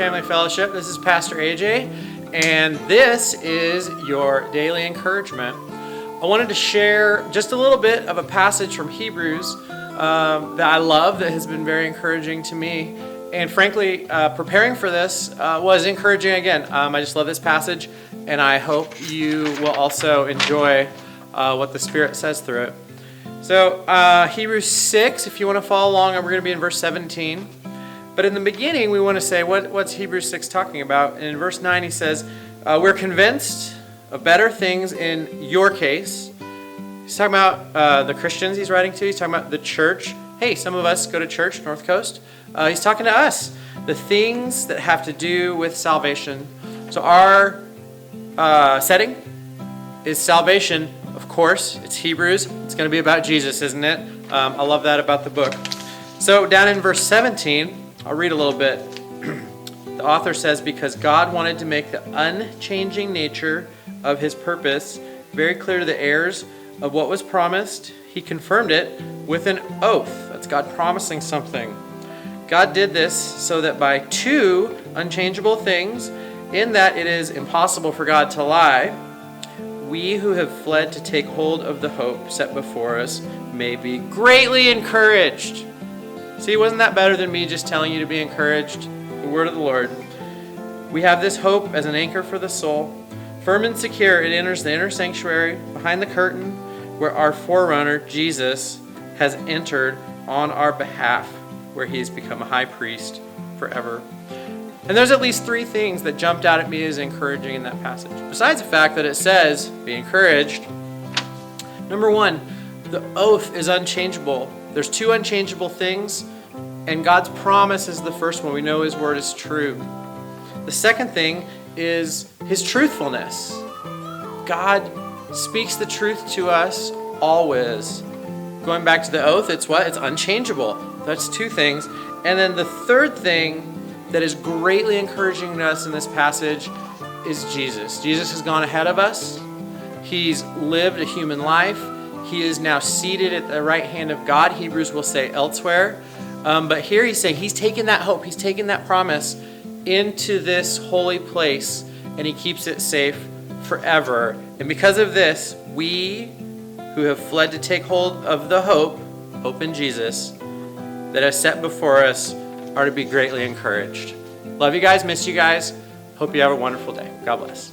Family Fellowship. This is Pastor AJ, and this is your daily encouragement. I wanted to share just a little bit of a passage from Hebrews that I love, that has been very encouraging to me. And frankly, preparing for this was encouraging again. I just love this passage, and I hope you will also enjoy what the Spirit says through it. So Hebrews 6, if you want to follow along, we're going to be in verse 17. But in the beginning, we want to say, what's Hebrews 6 talking about? And in verse 9, he says, we're convinced of better things in your case. He's talking about the Christians he's writing to. He's talking about the church. Hey, some of us go to church, North Coast. He's talking to us. The things that have to do with salvation. So our setting is salvation, of course. It's Hebrews. It's going to be about Jesus, isn't it? I love that about the book. So down in verse 17, I'll read a little bit. The author says, because God wanted to make the unchanging nature of his purpose very clear to the heirs of what was promised, he confirmed it with an oath. That's God promising something. God did this so that by two unchangeable things, in that it is impossible for God to lie, we who have fled to take hold of the hope set before us may be greatly encouraged. See, wasn't that better than me just telling you to be encouraged? The word of the Lord. We have this hope as an anchor for the soul. Firm and secure, it enters the inner sanctuary behind the curtain where our forerunner, Jesus, has entered on our behalf, where he has become a high priest forever. And there's at least three things that jumped out at me as encouraging in that passage. Besides the fact that it says, be encouraged. Number one, the oath is unchangeable. There's two unchangeable things, and God's promise is the first one. We know his word is true. The second thing is his truthfulness. God speaks the truth to us always. Going back to the oath, it's what? It's unchangeable. That's two things. And then the third thing that is greatly encouraging to us in this passage is Jesus. Jesus has gone ahead of us. He's lived a human life. He is now seated at the right hand of God. Hebrews will say elsewhere. But here he's saying he's taken that hope, he's taken that promise into this holy place, and he keeps it safe forever. And because of this, we who have fled to take hold of the hope in Jesus, that is set before us, are to be greatly encouraged. Love you guys, miss you guys. Hope you have a wonderful day. God bless.